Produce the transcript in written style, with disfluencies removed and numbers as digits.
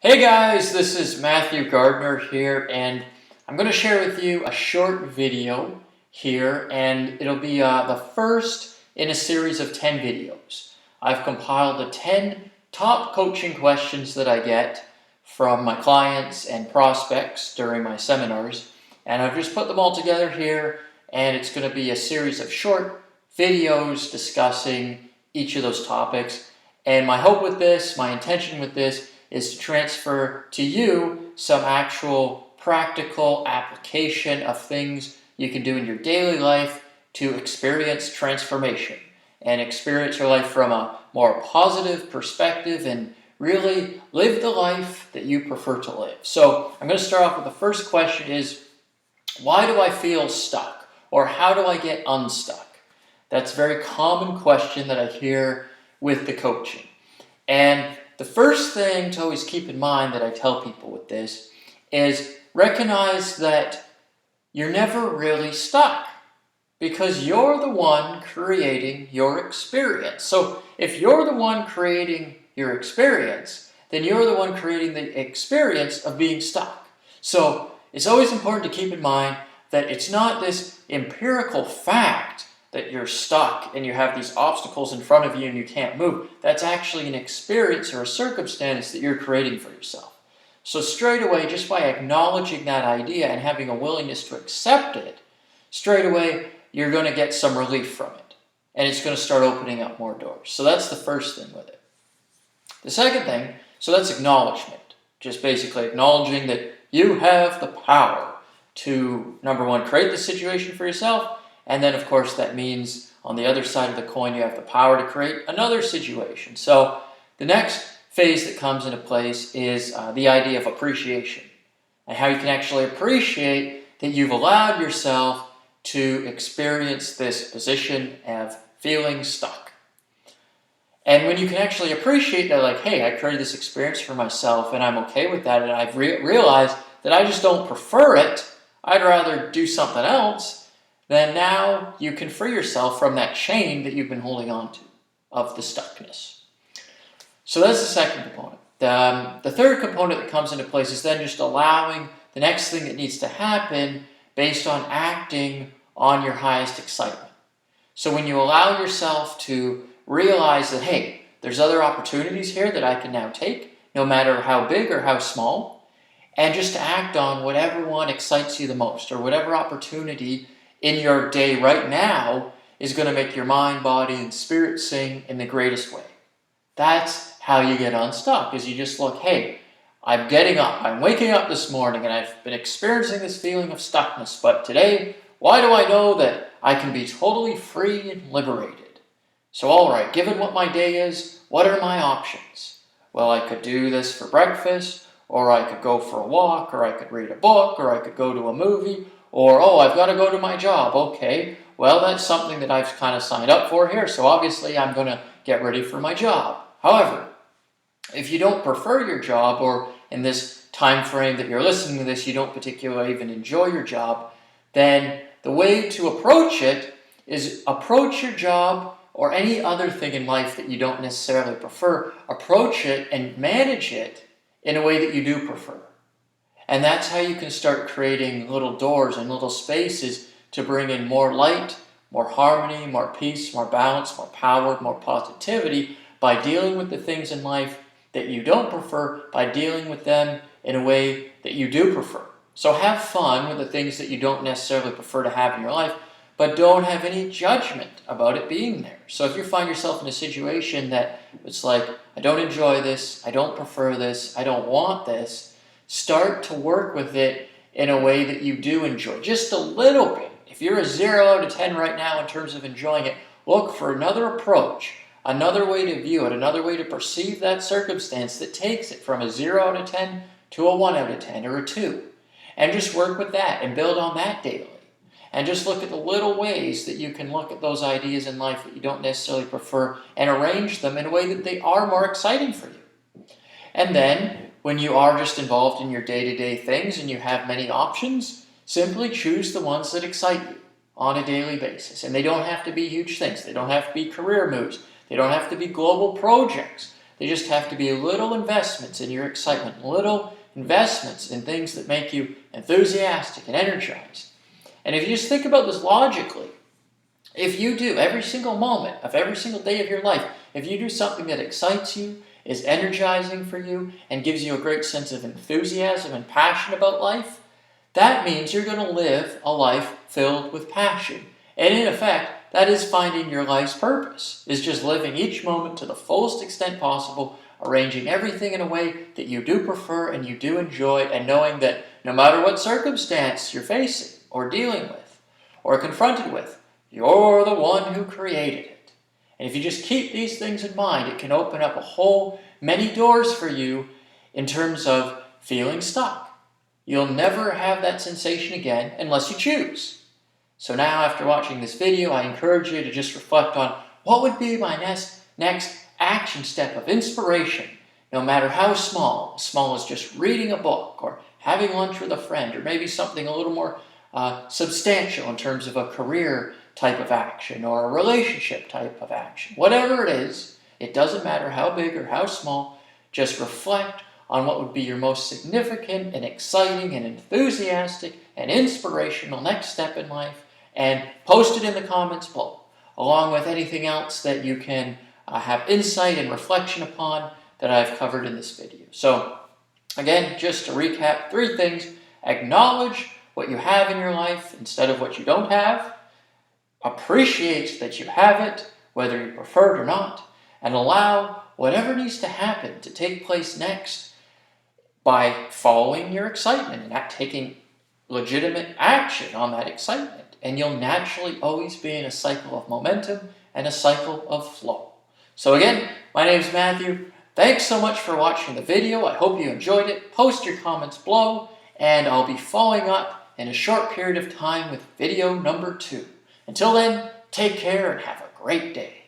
Hey guys, this is Matthew Gardner here, and I'm going to share with you a short video here, and it'll be the first in a series of 10 videos. I've compiled the 10 top coaching questions that I get from my clients and prospects during my seminars, and I've just put them all together here, and it's going to be a series of short videos discussing each of those topics. And my hope with this, my intention with this, is to transfer to you some actual practical application of things you can do in your daily life to experience transformation and experience your life from a more positive perspective and really live the life that you prefer to live. So I'm going to start off with the first question is, why do I feel stuck? Or how do I get unstuck? That's a very common question that I hear with the coaching. And the first thing to always keep in mind that I tell people with this is recognize that you're never really stuck because you're the one creating your experience. So if you're the one creating your experience, then you're the one creating the experience of being stuck. So it's always important to keep in mind that it's not this empirical fact that you're stuck and you have these obstacles in front of you and you can't move. That's actually an experience or a circumstance that you're creating for yourself. So straight away, just by acknowledging that idea and having a willingness to accept it, straight away you're going to get some relief from it. And it's going to start opening up more doors. So that's the first thing with it. The second thing, so that's acknowledgement. Just basically acknowledging that you have the power to, number one, create the situation for yourself. And then, of course, that means on the other side of the coin, you have the power to create another situation. So the next phase that comes into place is the idea of appreciation and how you can actually appreciate that you've allowed yourself to experience this position of feeling stuck. And when you can actually appreciate that, like, hey, I created this experience for myself and I'm okay with that, and I've realized that I just don't prefer it, I'd rather do something else, then now you can free yourself from that chain that you've been holding on to of the stuckness. So that's the second component. The third component that comes into place is then just allowing the next thing that needs to happen based on acting on your highest excitement. So when you allow yourself to realize that, hey, there's other opportunities here that I can now take, no matter how big or how small, and just to act on whatever one excites you the most or whatever opportunity in your day right now is going to make your mind, body, and spirit sing in the greatest way. That's how you get unstuck, is you just look, hey, I'm getting up, I'm waking up this morning, and I've been experiencing this feeling of stuckness, but today, why do I know that I can be totally free and liberated? So all right, given what my day is, what are my options? Well, I could do this for breakfast, or I could go for a walk, or I could read a book, or I could go to a movie, or, oh, I've got to go to my job. Okay, well, that's something that I've kind of signed up for here, so obviously I'm going to get ready for my job. However, if you don't prefer your job, or in this time frame that you're listening to this, you don't particularly even enjoy your job, then the way to approach it is approach your job or any other thing in life that you don't necessarily prefer, approach it and manage it in a way that you do prefer. And that's how you can start creating little doors and little spaces to bring in more light, more harmony, more peace, more balance, more power, more positivity by dealing with the things in life that you don't prefer, by dealing with them in a way that you do prefer. So have fun with the things that you don't necessarily prefer to have in your life, but don't have any judgment about it being there. So if you find yourself in a situation that it's like, I don't enjoy this, I don't prefer this, I don't want this, start to work with it in a way that you do enjoy, just a little bit. If you're a 0 out of 10 right now in terms of enjoying it, look for another approach, another way to view it, another way to perceive that circumstance that takes it from a 0 out of 10 to a 1 out of 10 or a 2. And just work with that and build on that daily. And just look at the little ways that you can look at those ideas in life that you don't necessarily prefer and arrange them in a way that they are more exciting for you. And then, when you are just involved in your day-to-day things and you have many options, simply choose the ones that excite you on a daily basis. And they don't have to be huge things. They don't have to be career moves. They don't have to be global projects. They just have to be little investments in your excitement, little investments in things that make you enthusiastic and energized. And if you just think about this logically, if you do every single moment of every single day of your life, if you do something that excites you, is energizing for you, and gives you a great sense of enthusiasm and passion about life, that means you're going to live a life filled with passion. And in effect, that is finding your life's purpose, is just living each moment to the fullest extent possible, arranging everything in a way that you do prefer and you do enjoy, and knowing that no matter what circumstance you're facing or dealing with or confronted with, you're the one who created it. And if you just keep these things in mind, it can open up a whole many doors for you in terms of feeling stuck. You'll never have that sensation again unless you choose. So now, after watching this video, I encourage you to just reflect on what would be my next action step of inspiration, no matter how small as just reading a book or having lunch with a friend, or maybe something a little more substantial in terms of a career type of action or a relationship type of action. Whatever it is, it doesn't matter how big or how small, just reflect on what would be your most significant and exciting and enthusiastic and inspirational next step in life, and post it in the comments below, along with anything else that you can have insight and reflection upon that I've covered in this video. So again, just to recap, 3 things: acknowledge what you have in your life instead of what you don't have, appreciate that you have it, whether you prefer it or not, and allow whatever needs to happen to take place next by following your excitement and not taking legitimate action on that excitement. And you'll naturally always be in a cycle of momentum and a cycle of flow. So again, my name is Matthew. Thanks so much for watching the video. I hope you enjoyed it. Post your comments below, and I'll be following up in a short period of time with video number 2. Until then, take care and have a great day.